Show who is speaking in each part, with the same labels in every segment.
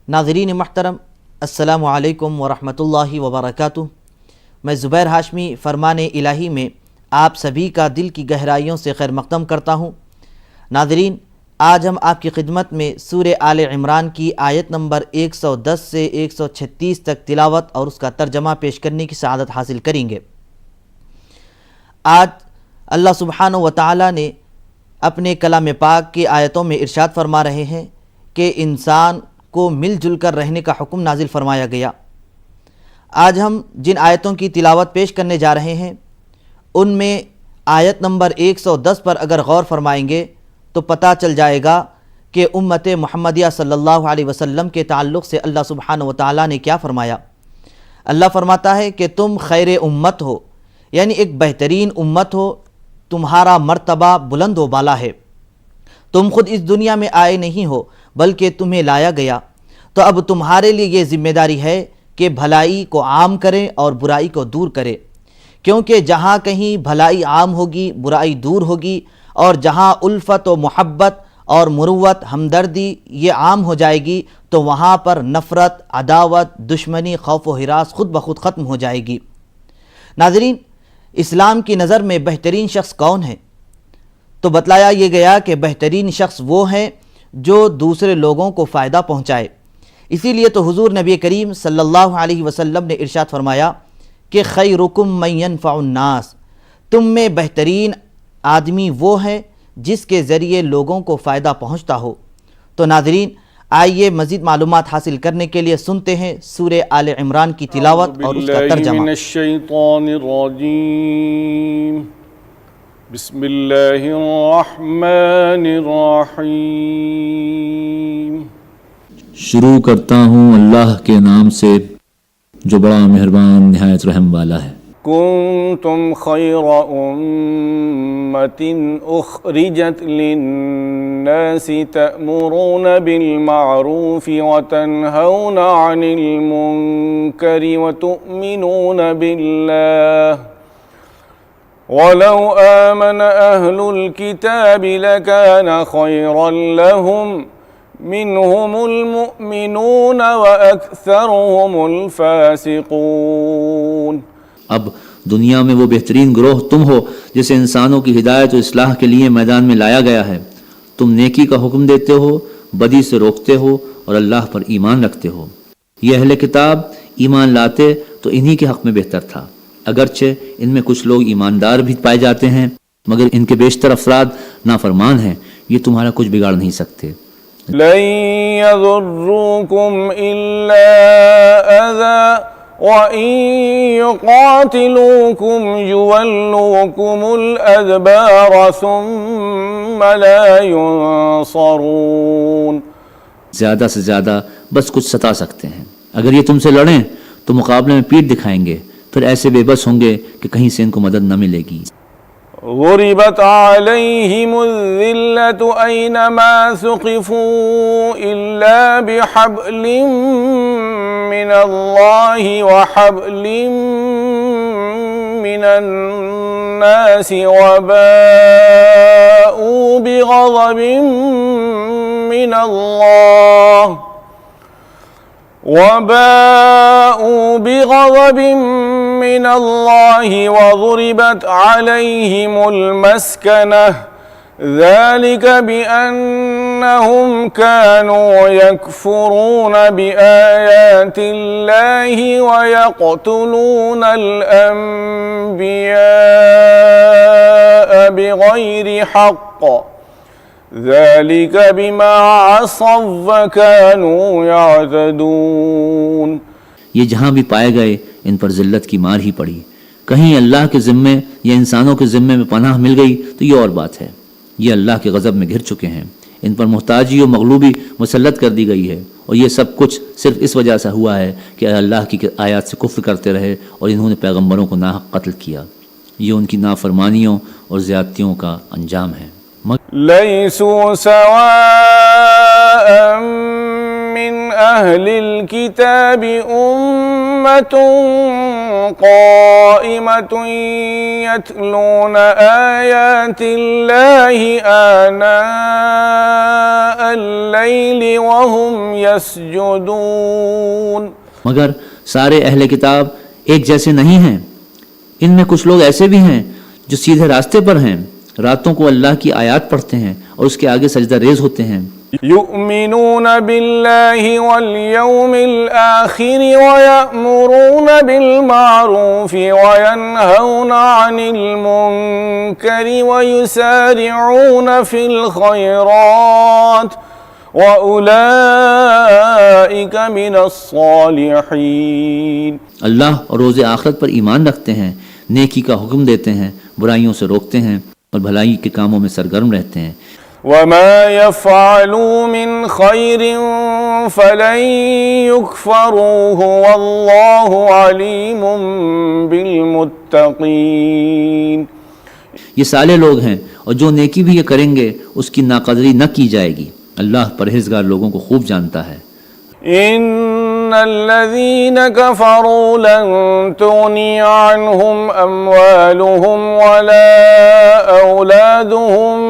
Speaker 1: नाज़रीन महतरम, अस्सलामु अलैकुम वरहमतुल्लाहि वबरकातुहू। मैं ज़ुबैर हाशमी फ़रमान इलाही में आप सभी का दिल की गहराइयों से खैर मक़दम करता हूँ। नाज़रीन, आज हम आपकी खिदमत में सूरे आले इमरान की आयत नंबर 110 से 136 तक तिलावत और उसका तर्जमा पेश करने की सआदत हासिल करेंगे। आज अल्लाह सुब्हानहु व तआला ने अपने कलाम पाक की आयतों में इरशाद फरमा रहे हैं कि इंसान को मिलजुल कर रहने का हुक्म नाजिल फरमाया गया। आज हम जिन आयतों की तिलावत पेश करने जा रहे हैं उनमें आयत नंबर 110 पर अगर गौर फरमाएंगे तो पता चल जाएगा कि उम्मत मुहम्मदिया सल्लल्लाहु अलैहि वसल्लम के ताल्लुक़ से अल्लाह सुब्हानहु व तआला ने क्या फरमाया। अल्लाह फरमाता है कि तुम खैर उम्मत हो, यानी एक बेहतरीन उम्मत हो, तुम्हारा मर्तबा बुलंद व बाला है। तुम खुद इस दुनिया में आए नहीं हो बल्कि तुम्हें लाया गया। तो अब तुम्हारे लिए ये ज़िम्मेदारी है कि भलाई को आम करें और बुराई को दूर करें, क्योंकि जहाँ कहीं भलाई आम होगी बुराई दूर होगी, और जहाँ उल्फत व मोहब्बत और मुरुवत हमदर्दी ये आम हो जाएगी तो वहाँ पर नफ़रत, अदावत, दुश्मनी, खौफ व हिरास खुद ब खुद ख़त्म हो जाएगी। नाज़रीन, इस्लाम की नज़र में बेहतरीन शख्स कौन है? तो बतलाया ये गया कि बेहतरीन शख्स वो हैं जो दूसरे लोगों को फ़ायदा पहुँचाए। इसीलिए तो हुज़ूर नबी करीम सल्लल्लाहु अलैहि वसल्लम ने इरशाद फरमाया कि खैरुकुम मन यनफ़उन्नास, तुम में बेहतरीन आदमी वो है जिसके ज़रिए लोगों को फ़ायदा पहुँचता हो। तो नाज़रीन, आइए मज़ीद मालूमात हासिल करने के लिए सुनते हैं सूरे आले इमरान की तिलावत और उसका तर्जमा।
Speaker 2: बिस्मिल्लाहिर्रहमानिर्रहीम। शुरू करता हूँ अल्लाह के नाम से जो बड़ा मेहरबान निहायत रहम वाला है। कुन्तुम खैरा उम्मतिन उखरिजत लिन्नासि तअमुरूना बिल मारूफि व तन्हौना अनिल मुनकरि व तुअमिनूना बिल्लाह वलौ आमन अहलुल किताबि लकान खैरन लहुम मिनहुमुल मुमिनून व अक्सरुहुमुल फासिकून। अब दुनिया में वो बेहतरीन ग्रोह तुम हो जिसे इंसानों की हिदायत और इस्लाह के लिए मैदान में लाया गया है। तुम नेकी का हुक्म देते हो, बदी से रोकते हो और अल्लाह पर ईमान रखते हो। ये अहले किताब ईमान लाते तो इन्हीं के हक़ में बेहतर था, अगरचे इनमें कुछ लोग ईमानदार भी पाए जाते हैं, मगर इनके बेशतर अफराद नाफरमान हैं। ये तुम्हारा कुछ बिगाड़ नहीं सकते। लन यज़ुर्रुकुम इल्ला अज़ा व इन युक़ातिलूकुम युवल्लूकुमुल अदबार सुम्मा ला युनसरून। ज़्यादा से ज़्यादा बस कुछ सता सकते हैं। अगर ये तुमसे लड़ें तो मुकाबले में पीठ दिखाएंगे, फिर ऐसे बेबस होंगे कि कहीं से इनको मदद न मिलेगी। ग़ुरिबत अलैहिमुज़्ज़िल्लतु ऐनमा सुक़िफ़ू इल्ला बिहब्लिम मिनल्लाहि व हब्लिम मिनन्नासि व बाऊ बिग़ज़बिन मिनल्लाह वज़ुरिबत अलैहिमुल मस्कनह ज़ालिक बिअन्नहुम कानू यकफ़ुरून बिआयातिल्लाहि व यक़्तुलूनल अंबिया बिग़ैरि हक़्क़ ज़ालिक बिमा असव व कानू यअतदून। ये जहाँ भी पाए गए इन पर जिल्लत की मार ही पड़ी। कहीं अल्लाह के ज़िम्मे या इंसानों के ज़िम्मे में पनाह मिल गई तो ये और बात है। ये अल्लाह के गज़ब में घिर चुके हैं। इन पर मुहताजी और मग़लूबी मुसल्लत कर दी गई है, और ये सब कुछ सिर्फ इस वजह से हुआ है कि अल्लाह की आयत से कुफ्र करते रहे और इन्होंने पैगम्बरों को नाहक़ कत्ल किया। ये उनकी नाफरमानियों और ज़्यादतियों का अंजाम है। लैसू सवाअन मिन अहलिल किताबि
Speaker 3: क़ाइमतुन यत्लून आयातिल्लाहि आनाअल लैलि वहुम यस्जुदून।
Speaker 2: मगर सारे अहले किताब एक जैसे नहीं हैं। इनमें कुछ लोग ऐसे भी हैं जो सीधे रास्ते पर हैं, रातों को अल्लाह की आयत पढ़ते हैं और उसके आगे सजदा रेज होते हैं।
Speaker 3: युमिनून बिल्लाहि वल यौमिल आखिर व यअमुरून बिल मारूफ व यनहौन अनिल मुनकरि व युसारिऊन फिल खैरात व उलाइका मिनस सालिहीन।
Speaker 2: अल्लाह और रोज़े आखिरत पर ईमान रखते हैं, नेकी का हुक्म देते हैं, बुराइयों से रोकते हैं और भलाई के कामों में सरगर्म रहते हैं।
Speaker 3: वमा यफ़अलू मिन खैरिन फलन युकफ़रूहु वल्लाहु अलीमुम बिल मुत्तक़ीन।
Speaker 2: ये साले लोग हैं और जो नेकी भी ये करेंगे उसकी नाकदरी न की जाएगी। अल्लाह परहेजगार लोगों को खूब जानता है।
Speaker 3: इन्नल्लज़ीन कफ़रू लन तुग़नी अन्हुम अम्वालुहुम वला औलादुहुम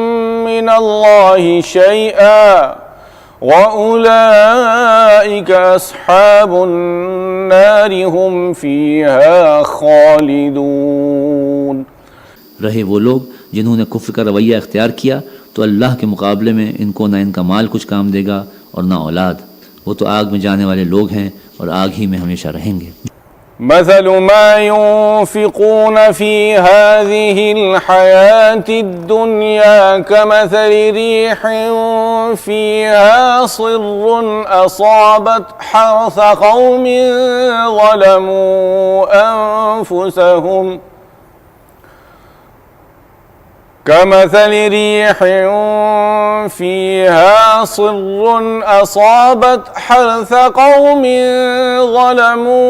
Speaker 3: मिनल्लाहि शैअन व उलाइका अस्हाबुन नारि हुम फ़ीहा ख़ालिदून।
Speaker 2: रहे वो लोग जिन्होंने कुफ्र का रवैया इख्तियार किया तो अल्लाह के मुकाबले में इनको ना इनका माल कुछ काम देगा और ना औलाद। वो तो आग में जाने वाले लोग हैं और आग ही में हमेशा रहेंगे।
Speaker 3: मसलु मा युनफ़िक़ून फ़ी हाज़िहिल हयातिद दुन्या कमसलि रीहिन फ़ीहा सिर्रुन असाबत हर्स क़ौमिन ज़लमू अन्फ़ुसहुम कमसल रिह फ़ीहा सिर्रुन असाबत हर्स क़ौमिन ज़लमू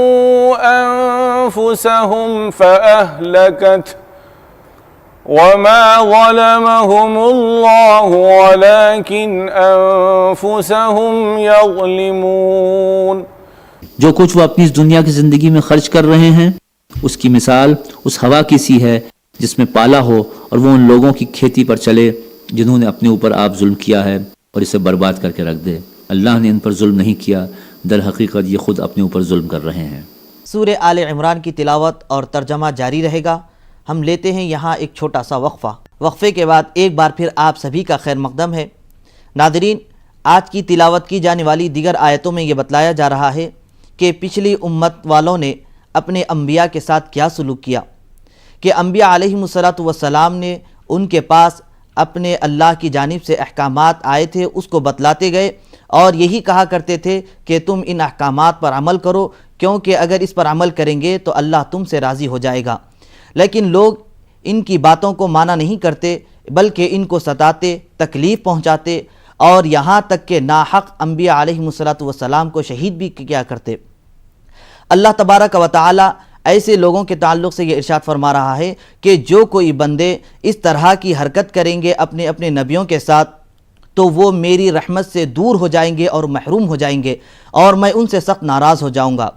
Speaker 3: अन्फ़ुसहुम फ़अहलकत वमा ज़लमहुमुल्लाहु वलाकिन अन्फ़ुसहुम यज़लिमून।
Speaker 2: जो कुछ वो अपनी इस दुनिया की जिंदगी में खर्च कर रहे हैं उसकी मिसाल उस हवा की सी है जिसमें पाला हो और वो उन लोगों की खेती पर चले जिन्होंने अपने ऊपर आप जुल्म किया है और इसे बर्बाद करके रख दे। अल्लाह ने इन पर जुल्म नहीं किया, दर हकीकत ये खुद अपने ऊपर जुल्म कर रहे हैं।
Speaker 1: सूरह आले इमरान की तिलावत और तर्जमा जारी रहेगा। हम लेते हैं यहाँ एक छोटा सा वक्फ़ा। वक्फ़े के बाद एक बार फिर आप सभी का खैर मक़दम है। नादरीन, आज की तिलावत की जाने वाली दीगर आयतों में ये बतलाया जा रहा है कि पिछली उम्मत वालों ने अपने अम्बिया के साथ क्या सलूक किया कि अम्बिया अलैहिमुस्सलातु वस्सलाम ने उनके पास अपने अल्लाह की जानिब से अहकामात आए थे, उसको बतलाते गए और यही कहा करते थे कि तुम इन अहकामात पर अमल करो, क्योंकि अगर इस पर अमल करेंगे तो अल्लाह तुमसे राज़ी हो जाएगा। लेकिन लोग इनकी बातों को माना नहीं करते, बल्कि इनको सताते, तकलीफ़ पहुँचाते और यहाँ तक कि नाहक अम्बिया अलैहिमुस्सलातु वस्सलाम को शहीद भी किया करते। अल्लाह तबारक व तआला ऐसे लोगों के ताल्लुक़ से ये इरशाद फरमा रहा है कि जो कोई बंदे इस तरह की हरकत करेंगे अपने अपने नबियों के साथ तो वो मेरी रहमत से दूर हो जाएंगे और महरूम हो जाएंगे और मैं उनसे सख्त नाराज़ हो जाऊँगा।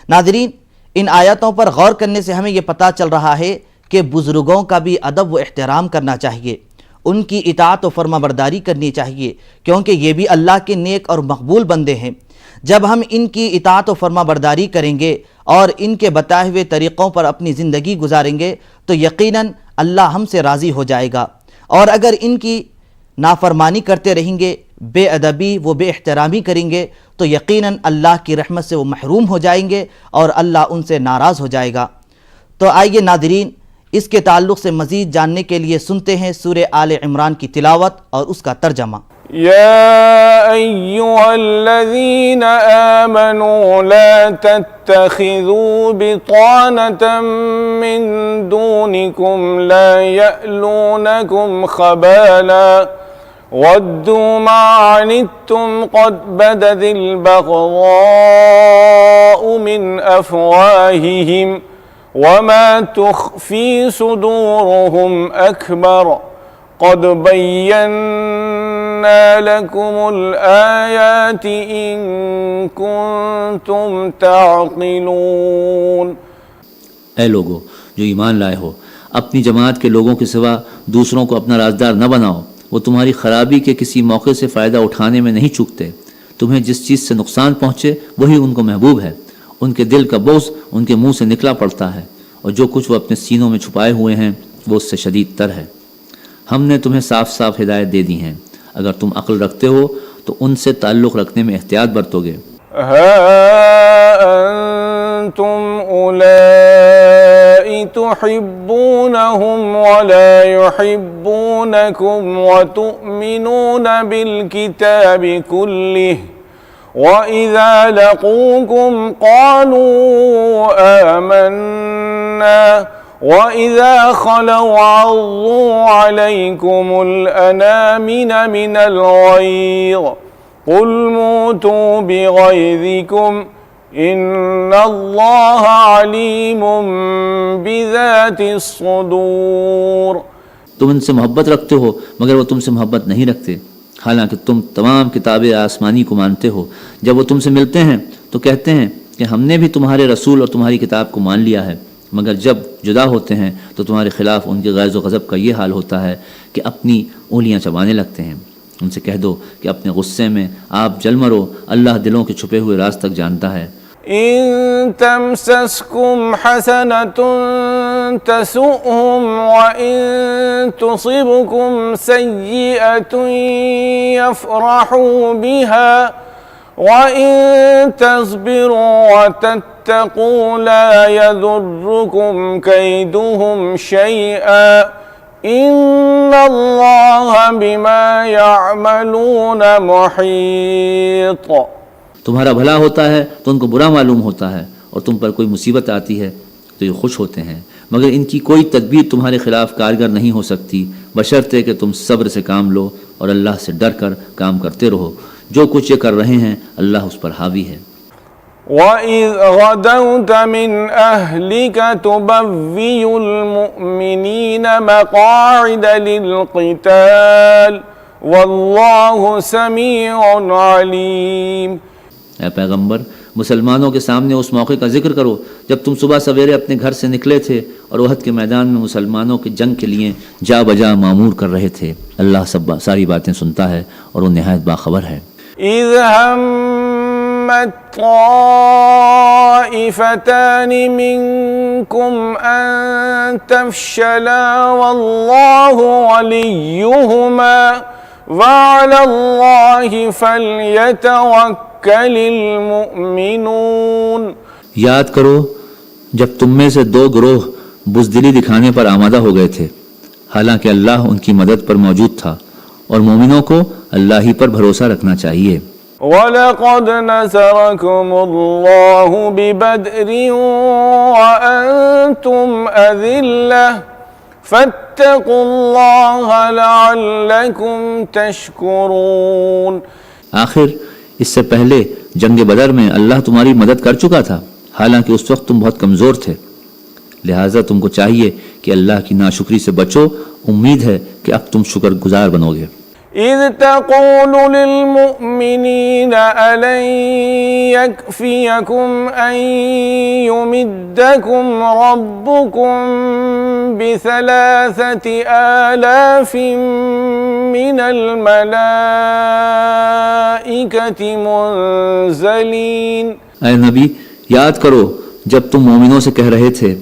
Speaker 1: नाज़रीन, इन आयतों पर गौर करने से हमें ये पता चल रहा है कि बुज़ुर्गों का भी अदब व एहतराम करना चाहिए, उनकी इताअत व फरमाबरदारी करनी चाहिए, क्योंकि ये भी अल्लाह के नेक और मकबूल बंदे हैं। जब हम इनकी इताअत व फरमाबरदारी करेंगे और इनके बताए हुए तरीक़ों पर अपनी ज़िंदगी गुजारेंगे तो यकीनन अल्लाह हमसे राज़ी हो जाएगा। और अगर इनकी नाफरमानी करते रहेंगे, बेअदबी व बेएहतरामी करेंगे तो यकीनन अल्लाह की रहमत से वो महरूम हो जाएंगे और अल्लाह उनसे नाराज़ हो जाएगा। तो आइए नाज़रीन, इसके ताल्लुक़ से मज़ीद जानने के लिए सुनते हैं सूरह आले इमरान की तिलावत और उसका तर्जमा।
Speaker 3: या अय्युहल्लज़ीना आमनू ला तत्तखिज़ू बितानतम मिन दूनिकुम ला यअलूनकुम खबाला वद्दू मा अनित्तुम क़द बदतिल बग़ज़ाउ मिन अफ़वाहिहिम वमा तुख़फ़ी सुदूरुहुम अकबर क़द बय्यन्ना लकुमुल आयाति इन कुंतुम ताक़िलून।
Speaker 2: ऐ लोगो जो ईमान लाए हो, अपनी जमात के लोगों के सिवा दूसरों को अपना राजदार न बनाओ। वो तुम्हारी खराबी के किसी मौके से फ़ायदा उठाने में नहीं चूकते। तुम्हें जिस चीज़ से नुकसान पहुँचे वही उनको महबूब है। उनके दिल का बोझ उनके मुंह से निकला पड़ता है और जो कुछ वो अपने सीनों में छुपाए हुए हैं वो उससे शदीद तर है। हमने तुम्हें साफ साफ हिदायत दे दी हैं। अगर तुम अक्ल रखते हो तो उनसे ताल्लुक़ रखने में एहतियात बरतोगे।
Speaker 3: तुम उलाई तुहिब्बूनहुम वला युहिब्बूनकुम व तु'मिनून बिल किताबि कुल्लिहि व इज़ा लक़ूकुम क़ालू आमन्ना व इज़ा खलौ अज़्ज़ू अलैकुमुल अनामिन मिनल ग़ैज़ क़ुल मूतू बिग़ैज़िकुम इन्नल्लाह अलीमुम बिज़ातिस सुदूर।
Speaker 2: तुम उनसे मोहब्बत रखते हो मगर वो तुमसे मोहब्बत नहीं रखते, हालांकि तुम तमाम किताबें आसमानी को मानते हो। जब वो तुमसे मिलते हैं तो कहते हैं कि हमने भी तुम्हारे रसूल और तुम्हारी किताब को मान लिया है, मगर जब जुदा होते हैं तो तुम्हारे खिलाफ उनके गैज़ व गज़ब का ये हाल होता है कि अपनी उंगलियां चबाने लगते हैं। उनसे कह दो कि अपने गुस्से में आप जल मरो, अल्लाह दिलों के छुपे हुए राज तक जानता है।
Speaker 3: इन तमसस्कुम हसनतुन तसुहुम व इन तुसिबकुम सय्यिअतुन यफ़रहू बिहा व इन तस्बिरू व तत्तक़ू ला यदुर्रुकुम कैदुहुम शैअ इन्नल्लाह बिमा यअमलून मुहीत।
Speaker 2: तुम्हारा भला होता है तो उनको बुरा मालूम होता है और तुम पर कोई मुसीबत आती है तो ये खुश होते हैं, मगर इनकी कोई तदबीर तुम्हारे खिलाफ कारगर नहीं हो सकती बशर्ते कि तुम सब्र से काम लो और अल्लाह से डर कर काम करते रहो। जो कुछ ये कर रहे हैं अल्लाह उस पर हावी है।
Speaker 3: वइज़ गदौत मिन अहलिका तुबव्विउल मुअ्मिनीन मक़ाइद लिल-क़िताल वल्लाहु समीउन अलीम।
Speaker 2: ऐ पैगंबर, मुसलमानों के सामने उस मौके का जिक्र करो जब तुम सुबह सवेरे अपने घर से निकले थे और ओहद के मैदान में मुसलमानों की जंग के लिए जा बजा मामूर कर रहे थे। अल्लाह सब सारी बातें सुनता है और वो निहायत बाखबर है।
Speaker 3: इज़ हम्मत ताइफ़तानि मिनकुम अन तफ़शला वल्लाहु वलियुहुमा वअलल्लाहि फल्यतवक्कलिल मुमिनून।
Speaker 2: याद करो जब तुम में से दो गिरोह बुज़दिली दिखाने पर आमादा हो गए थे, हालांकि अल्लाह उनकी मदद पर मौजूद था और मोमिनों को अल्लाह ही पर भरोसा रखना चाहिए।
Speaker 3: वलक़द नसरकुमुल्लाहु बिबद्रिन वअंतुम अज़िल्लह फत्तक़ुल्लाह लअल्लकुम तशकुरून।
Speaker 2: आखिर इससे पहले जंग बदर में अल्लाह तुम्हारी मदद कर चुका था, हालांकि उस वक्त तुम बहुत कमज़ोर थे। लिहाजा तुमको चाहिए कि अल्लाह की नाशुक्री से बचो। उम्मीद है कि अब तुम शुक्रगुजार बनोगे।
Speaker 3: इज़ तक़ूलु लिलमुअ्मिनीन अलन यकफ़ियकुम अन युमिद्दकुम रब्बुकुम बिसलासति आलाफिन मिनल मलाइकति मुनज़लीन।
Speaker 2: ऐ नबी, याद करो जब तुम मोमिनों से कह रहे थे,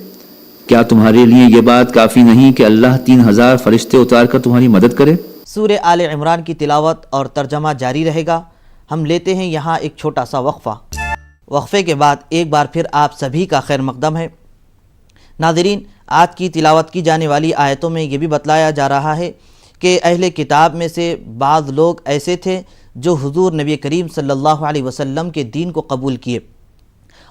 Speaker 2: क्या तुम्हारे लिए ये बात काफ़ी नहीं कि अल्लाह 3000 फरिश्ते उतार कर तुम्हारी मदद करे।
Speaker 1: सूरे आले इमरान की तिलावत और तर्जमा जारी रहेगा। हम लेते हैं यहाँ एक छोटा सा वक्फ़ा। वक्फ़े के बाद एक बार फिर आप सभी का खैर मकदम है। नाज़रीन, आज की तिलावत की जाने वाली आयतों में ये भी बतलाया जा रहा है कि अहले किताब में से बाज़ लोग ऐसे थे जो हुज़ूर नबी करीम सल्लल्लाहु अलैहि वसल्लम के दीन को कबूल किए,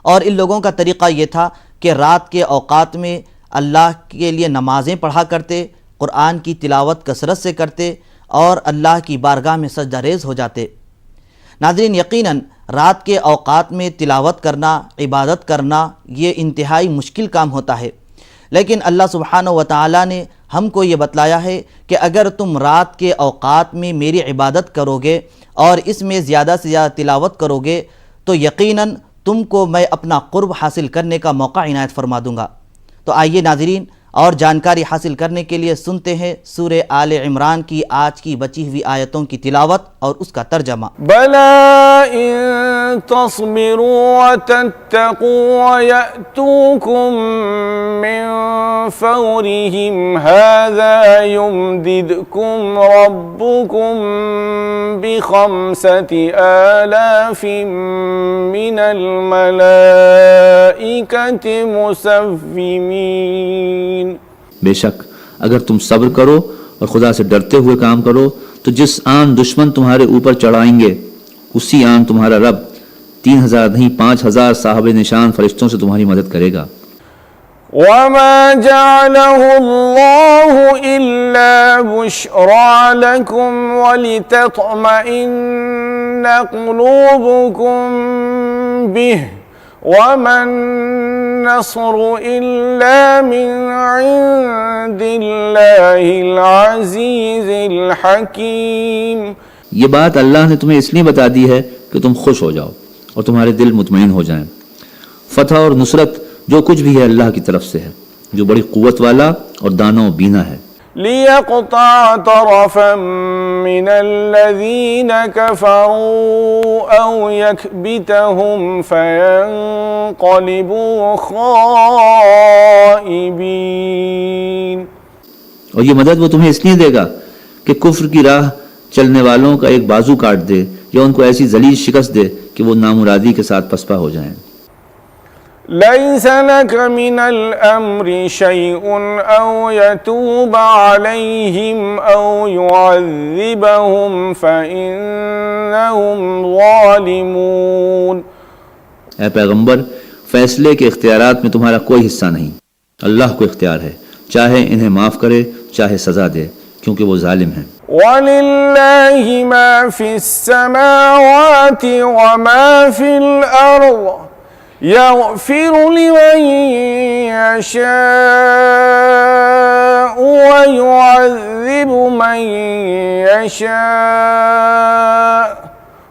Speaker 1: और इन लोगों का तरीक़ा ये था कि रात के औक़ात में अल्लाह के लिए नमाज़ें पढ़ा करते, क़ुरआन की तिलावत कसरत से करते और अल्लाह की बारगाह में सजदा रेज़ हो जाते। नाज़रीन, यकीनन रात के औक़ात में तिलावत करना, इबादत करना, ये इंतहाई मुश्किल काम होता है। लेकिन अल्लाह सुब्हानहु व तआला ने हमको ये बतलाया है कि अगर तुम रात के औक़ात में मेरी इबादत करोगे और इसमें ज़्यादा से ज़्यादा तिलावत करोगे तो यकीनन तुमको मैं अपना क़ुर्ब हासिल करने का मौका इनायत फरमा दूँगा। तो आइए नाज़रीन, और जानकारी हासिल करने के लिए सुनते हैं सूरे आले इमरान की आज की बची हुई आयतों की तिलावत और उसका तर्जमा।
Speaker 3: बला इन तस्बिरू व तत्तकू व यअतूकुम मिन फौरिहिम हाज़ा युमदिदकुम रब्बुकुम बिखम्सति आलाफिन मिनल मलाइकति मुसव्विमीन।
Speaker 2: बेशक अगर तुम सब्र करो और खुदा से डरते हुए काम करो तो जिस आन दुश्मन तुम्हारे ऊपर चढ़ाएंगे उसी आन तुम्हारा रब 3000 नहीं 5000 साहब निशान फरिश्तों से तुम्हारी मदद करेगा।
Speaker 3: वमा जअलहु अल्लाहु इल्ला बुश्रा लकुम वलितत्मइन्न क़ुलूबुकुम बिह वमन नस्रु इल्ला मिन इंदिल्लाहिल अज़ीज़िल हकीम।
Speaker 2: ये बात अल्लाह ने तुम्हें इसलिए बता दी है कि तुम खुश हो जाओ और तुम्हारे दिल मुतमईन हो जाएं। फतह और नुसरत जो कुछ भी है अल्लाह की तरफ से है, जो बड़ी कुव्वत वाला और दानो बीना है।
Speaker 3: लियक़ता तरफ़न मिनल्लज़ीन कफ़रू औ यकबितहुम फ़यन्क़लिबू ख़ाइबीन।
Speaker 2: और ये मदद वो तुम्हें इसलिए देगा कि कुफ्र की राह चलने वालों का एक बाजू काट दे या उनको ऐसी जलील शिकस्त दे कि वो नामुरादी के साथ पसपा हो जाएं।
Speaker 3: लैस लक मिनल अम्रि शैउन औ यतूब अलैहिम औ युअज़्ज़िबहुम फ़इन्नहुम ज़ालिमून।
Speaker 2: ऐ पैगंबर, फैसले के इख्तियारात में तुम्हारा कोई हिस्सा नहीं, अल्लाह को इख्तियार है, चाहे इन्हें माफ करे चाहे सजा दे, क्योंकि वो जालिम हैं।
Speaker 3: वलिल्लाहि मा फिस समावाति व मा फिल अर्द यग़फ़िरु लिमन यशाअ व युअज़्ज़िबु मन यशाअ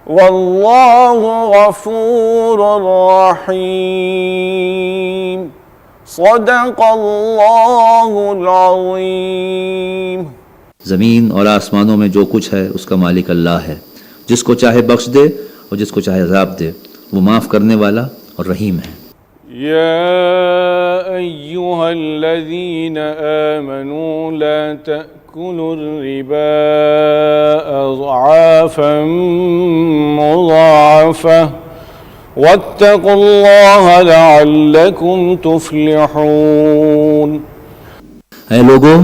Speaker 3: वल्लाहु गफ़ूरुर रहीम। सदक़ल्लाहुल अज़ीम।
Speaker 2: ज़मीन और आसमानों में जो कुछ है उसका मालिक अल्लाह है, जिसको चाहे बख्श दे और जिसको चाहे अज़ाब दे, वो माफ़ करने वाला और रहीम है।
Speaker 3: या अय्युहल्लज़ीन आमनू ला तअकुलुर रिबा अज़आफ़न मुज़ाअफ़ा वत्तक़ुल्लाह लअल्लकुम तुफ़्लिहून।
Speaker 2: ऐ लोगों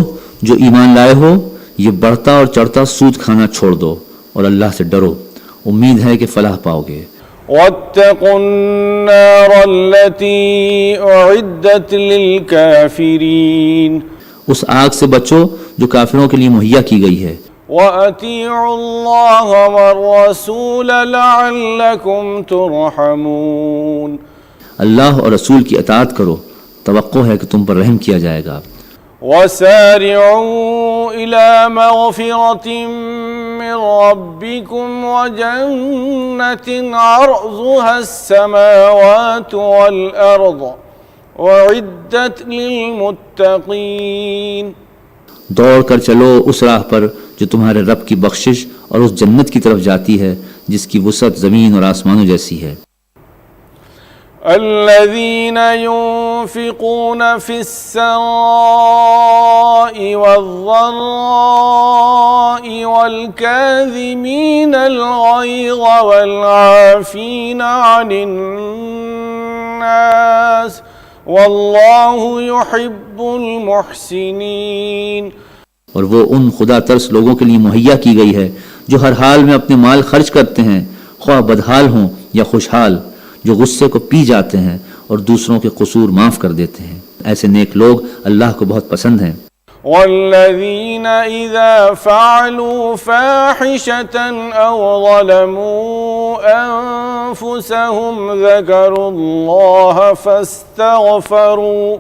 Speaker 2: जो ईमान लाए हो, ये बढ़ता और चढ़ता सूद खाना छोड़ दो और अल्लाह से डरो, उम्मीद है कि फलाह पाओगे।
Speaker 3: वत्तक़ुन्नारल्लती उइद्दत लिलकाफ़िरीन।
Speaker 2: उस आग से बचो जो काफिरों के लिए मुहैया की गई है।
Speaker 3: वअतीउल्लाह वर्रसूल लअल्लकुम तुरहमून।
Speaker 2: अल्लाह और रसूल की अताअत करो, तवक्को है कि तुम पर रहम किया जाएगा।
Speaker 3: वसारिऊ इला मग़फ़िरतिन मिन रब्बिकुम व जन्नतिन अर्ज़ुहस समावातु वल अर्ज़ उइद्दत लिलमुत्तक़ीन।
Speaker 2: दौड़ कर चलो उस राह पर जो तुम्हारे रब की बख्शिश और उस जन्नत की तरफ जाती है जिसकी वुसअत ज़मीन और आसमानों जैसी है।
Speaker 3: الذين ينفقون في السراء والضراء والكاظمين الغيظ والعافين عن الناس والله يحب المحسنين।
Speaker 2: और वो उन खुदा तरस लोगों के लिए मुहैया की गई है जो हर हाल में अपने माल खर्च करते हैं, ख्वाह बदहाल हों या खुशहाल, जो गुस्से को पी जाते हैं और दूसरों के कसूर माफ कर देते हैं। ऐसे नेक लोग अल्लाह को बहुत पसंद हैं।
Speaker 3: वल्लज़ीन इज़ा फ़अलू फ़ाहिशतन औ ज़लमू अन्फुसहुम ज़करुल्लाह फ़स्तग़फ़रू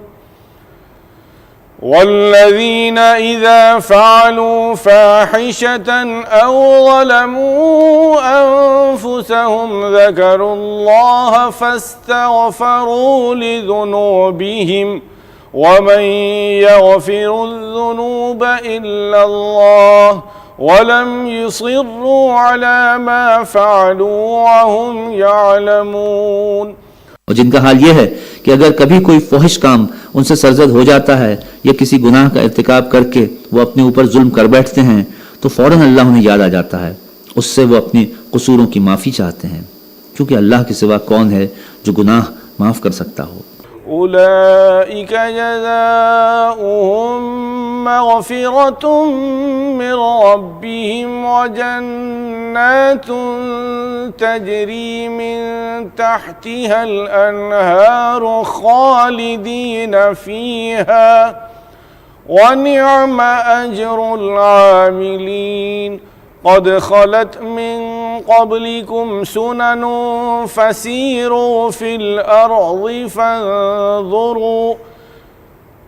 Speaker 3: वल्लज़ीन इज़ा फ़अलू फ़ाहिशतन औ ज़लमू अन्फुसहुम ज़करुल्लाह फ़स्तग़फ़रू लिज़ुनूबिहिम वमन यग़फिरुज़्ज़ुनूब इल्लल्लाह वलम युसिर्रू अला मा फ़अलू वहुम यअलमून।
Speaker 2: और जिनका हाल यह है कि अगर कभी कोई फहिश काम उनसे सरजद हो जाता है या किसी गुनाह का इर्तिकाब करके वो अपने ऊपर जुल्म कर बैठते हैं तो फौरन अल्लाह उन्हें याद आ जाता है, उससे वो अपने कसूरों की माफ़ी चाहते हैं, क्योंकि अल्लाह के सिवा कौन है जो गुनाह माफ़ कर सकता हो।
Speaker 3: उलाइका जज़ाउहुम मग़फ़िरतुम मिन रब्बिहिम व जन्नातुन तजरी मिन तहतिहल अन्हारु खालिदीन फ़ीहा व निअम अजरुल आमिलीन। क़द ख़लत मिन क़ब्लिकुम सुनन फ़सीरू फ़िल अर्ज़ि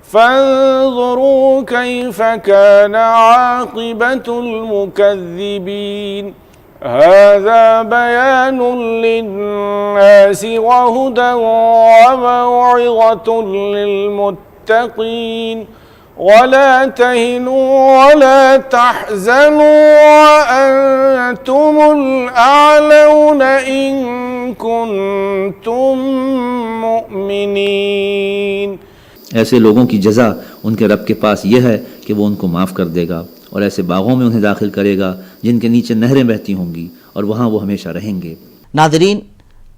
Speaker 3: फ़न्ज़ुरू कैफ़ कान आक़िबतुल मुकज़्ज़िबीन। हाज़ा बयानुन लिन्नासि व हुदन व मौइज़तुन लिल्मुत्तक़ीन। वला तहिनू वला तहज़नू वअन्तुमुल अअलौन इन कुन्तुम मुमिनीन।
Speaker 2: ऐसे लोगों की जज़ा उनके रब के पास यह है कि वो उनको माफ़ कर देगा और ऐसे बागों में उन्हें दाखिल करेगा जिनके नीचे नहरें बहती होंगी और वहाँ वो हमेशा रहेंगे।
Speaker 1: नाज़रीन,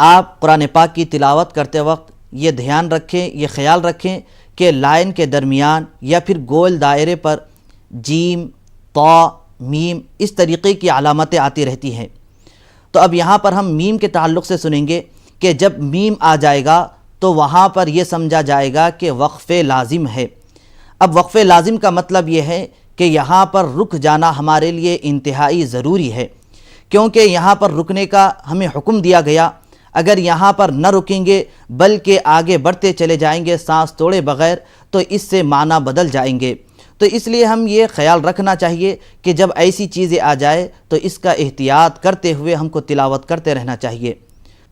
Speaker 1: आप कुरान पाक की तिलावत करते वक्त ये ध्यान रखें, ये ख्याल रखें कि लाइन के दरमियान या फिर गोल दायरे पर जीम, ता, मीम इस तरीक़े की अलामतें आती रहती हैं। तो अब यहाँ पर हम मीम के ताल्लुक़ से सुनेंगे कि जब मीम आ जाएगा तो वहाँ पर यह समझा जाएगा कि वक्फ़े लाजिम है। अब वक्फ़े लाजिम का मतलब ये है कि यहाँ पर रुक जाना हमारे लिए इंतहाई ज़रूरी है, क्योंकि यहाँ पर रुकने का हमें हुक्म दिया गया। अगर यहाँ पर न रुकेंगे बल्कि आगे बढ़ते चले जाएंगे सांस तोड़े बग़ैर तो इससे माना बदल जाएंगे। तो इसलिए हम ये ख्याल रखना चाहिए कि जब ऐसी चीज़ें आ जाए तो इसका एहतियात करते हुए हमको तिलावत करते रहना चाहिए।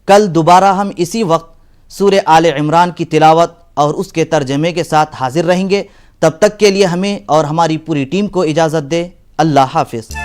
Speaker 1: कल दोबारा हम इसी वक्त सूरह आले इमरान की तिलावत और उसके तर्जमे के साथ हाजिर रहेंगे। तब तक के लिए हमें और हमारी पूरी टीम को इजाज़त दे। अल्लाह हाफ़िज़।